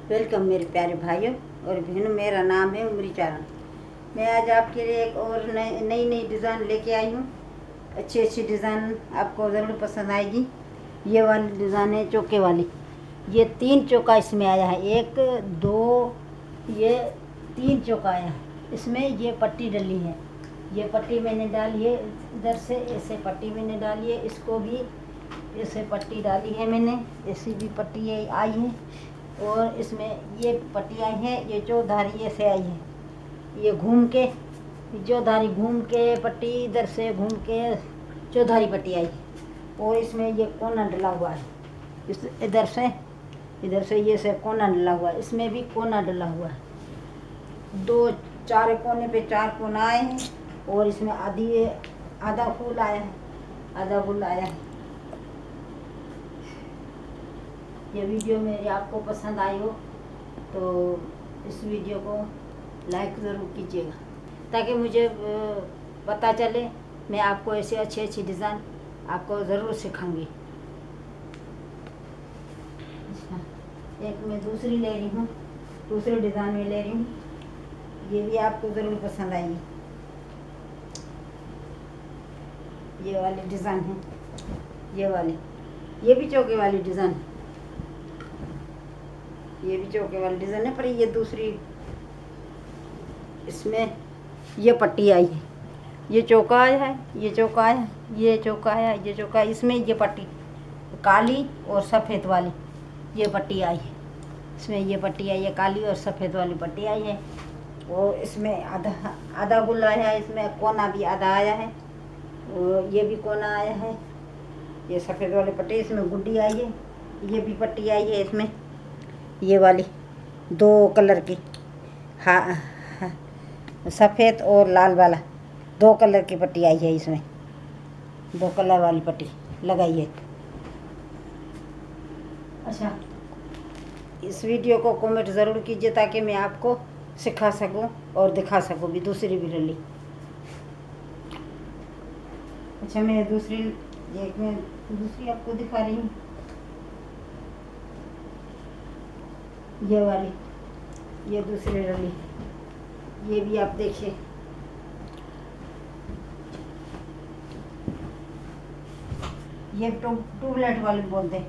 Welcome मेरे प्यारे भाइयों और बहनों। मेरा नाम है उमरी चारण। मैं आज आपके लिए एक और नई डिज़ाइन लेके आई हूँ। अच्छी डिज़ाइन आपको ज़रूर पसंद आएगी। ये वाली डिज़ाइन है चौके वाली। ये 3 चौका इसमें आया है, 1 2 ये 3 चौका आया है। इसमें ये पट्टी डली है, ये पट्टी मैंने डाली है इधर से, ऐसे पट्टी मैंने डाली है। इसको भी ऐसे पट्टी डाली है मैंने, ऐसी भी पट्टी आई है। और इसमें ये पट्टी आई है, ये चौधारी ऐसे आई है। ये घूम के चौधारी घूम के पट्टी इधर से घूम के चौधारी पट्टी आई है। और इसमें ये कोना डला हुआ है, इस इधर से ये से कोना डला हुआ है। इसमें भी कोना डला हुआ है। 4 कोने पे 4 कोना आए हैं। और इसमें आधा फूल आया है, आधा फूल आया है। ये वीडियो मेरी आपको पसंद आई हो तो इस वीडियो को लाइक ज़रूर कीजिएगा, ताकि मुझे पता चले। मैं आपको ऐसे अच्छी डिज़ाइन आपको ज़रूर सिखाऊंगी। एक मैं दूसरी ले रही हूँ, दूसरी डिज़ाइन में ले रही हूँ। ये भी आपको ज़रूर पसंद आएगी। ये वाली डिज़ाइन है, ये वाली, ये भी चौके वाली डिज़ाइन है। ये भी चौके वाली डिज़ाइन है, पर ये दूसरी, इसमें ये पट्टी आई है। ये चौका आया है, ये चौका आया है, ये चौका आया है, ये चौका। इसमें ये पट्टी काली और सफ़ेद वाली ये पट्टी आई है। इसमें ये पट्टी आई है, काली और सफ़ेद वाली पट्टी आई है। और इसमें आधा गुल आया है, इसमें कोना भी आधा आया है। और ये भी कोना आया है, ये सफ़ेद वाली पट्टी। इसमें गुड्डी आई है, ये भी पट्टी आई है। इसमें ये वाली 2 कलर की, हाँ, सफ़ेद और लाल वाला 2 कलर की पट्टी आई है। इसमें 2 कलर वाली पट्टी लगाई है। अच्छा, इस वीडियो को कमेंट ज़रूर कीजिए, ताकि मैं आपको सिखा सकूं और दिखा सकूं भी दूसरी भी रली। अच्छा, मैं दूसरी आपको दिखा रही हूँ। ये वाली, ये दूसरी रली, ये भी आप देखिए। ये ट्यूबलाइट वाली बोलते हैं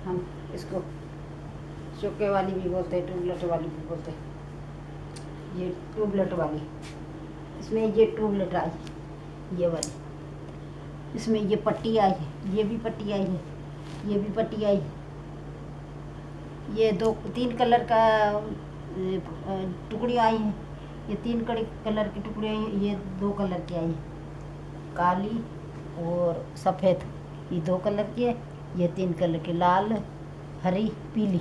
हम इसको, चौके वाली भी बोलते हैं, ट्यूबलाइट वाली भी बोलते हैं। ये ट्यूबलाइट वाली, इसमें ये ट्यूबलाइट आई, ये वाली। इसमें ये पट्टी आई है, ये भी पट्टी आई है, ये भी पट्टी आई है। ये 3 कलर का टुकड़ी आई है। ये 3 कलर की टुकड़ी आई है। ये 2 कलर की आई है, काली और सफ़ेद, ये 2 कलर की है। ये 3 कलर की, लाल, हरी, पीली,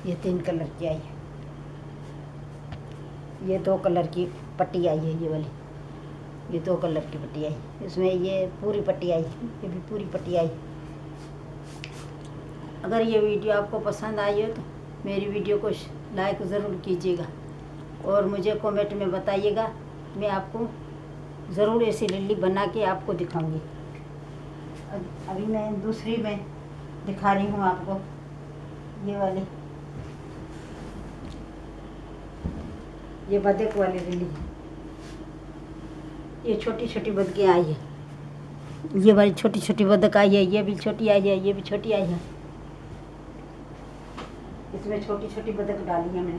ये 3 कलर की आई है। ये 2 कलर की पट्टी आई है, ये वाली, ये 2 कलर की पट्टी आई। इसमें ये पूरी पट्टी आई, ये भी पूरी पट्टी आई। अगर ये वीडियो आपको पसंद आई हो तो मेरी वीडियो को लाइक ज़रूर कीजिएगा और मुझे कमेंट में बताइएगा। मैं आपको ज़रूर ऐसी लिल्ली बना के आपको दिखाऊंगी। अभी मैं दूसरी में दिखा रही हूँ आपको, ये वाली, ये बदक वाली लिल्ली। ये छोटी बदकें आई है, ये वाली छोटी बदक आई है। ये भी छोटी आई है, ये भी छोटी आई है। इसमें छोटी बदक डाली है मैंने।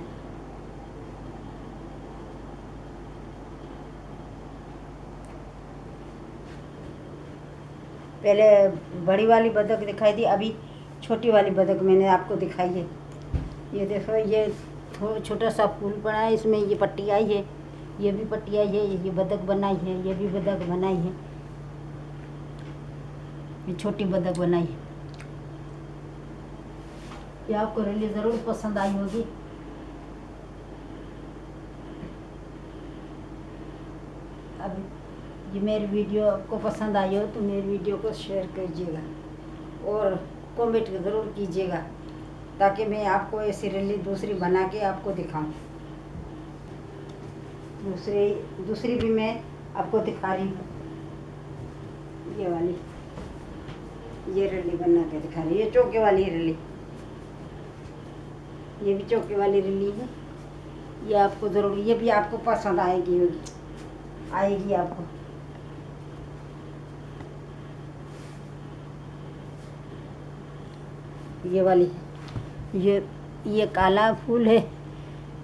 पहले बड़ी वाली बदक दिखाई दी, अभी छोटी वाली बदक मैंने आपको दिखाई है। ये देखो, ये थोड़ा छोटा सा फूल पड़ा है। इसमें ये पट्टी आई है, ये भी पट्टी आई है। ये बदक बनाई है, ये भी बदक बनाई है, ये छोटी बदक बनाई है। ये आपको रैली ज़रूर पसंद आई होगी। अब ये मेरी वीडियो आपको पसंद आई हो तो मेरी वीडियो को शेयर कीजिएगा और कमेंट ज़रूर कीजिएगा, ताकि मैं आपको ऐसी रैली दूसरी बना के आपको दिखाऊं। दूसरी भी मैं आपको दिखा रही हूँ। ये वाली, ये रैली बना के दिखा रही है, ये चौके वाली रैली। ये भी चौके वाली रिली है। ये आपको ज़रूर, ये भी आपको पसंद आएगी आपको। ये वाली है, ये काला फूल है,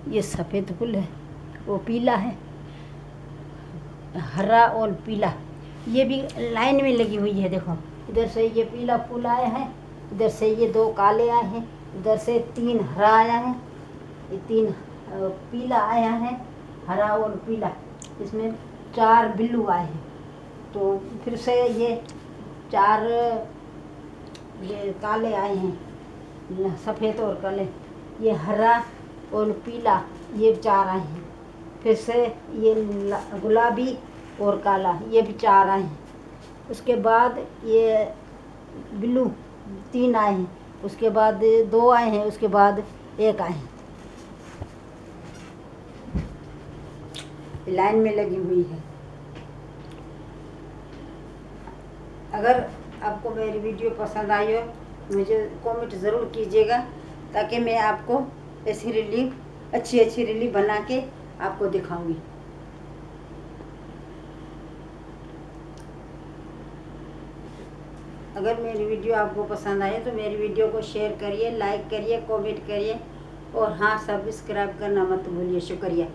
ये सफ़ेद फूल है, वो पीला है, हरा और पीला। ये भी लाइन में लगी हुई है। देखो इधर से ये पीला फूल आया है, इधर से ये 2 काले आए हैं, इधर से 3 हरा आया है, ये 3 पीला आया है, हरा और पीला। इसमें 4 बिल्लू आए हैं। तो फिर से ये 4 ये काले आए हैं, सफ़ेद और काले, ये हरा और पीला, ये 4 आए हैं। फिर से ये गुलाबी और काला, ये भी 4 आए हैं। उसके बाद ये ब्लू 3 आए हैं, उसके बाद 2 आए हैं, उसके बाद 1 आए हैं। लाइन में लगी हुई है। अगर आपको मेरी वीडियो पसंद आई हो मुझे कमेंट ज़रूर कीजिएगा, ताकि मैं आपको ऐसी रिलीफ अच्छी रिलीफ बना के आपको दिखाऊंगी। अगर मेरी वीडियो आपको पसंद आए तो मेरी वीडियो को शेयर करिए, लाइक करिए, कमेंट करिए और हाँ, सब्सक्राइब करना मत भूलिए। शुक्रिया।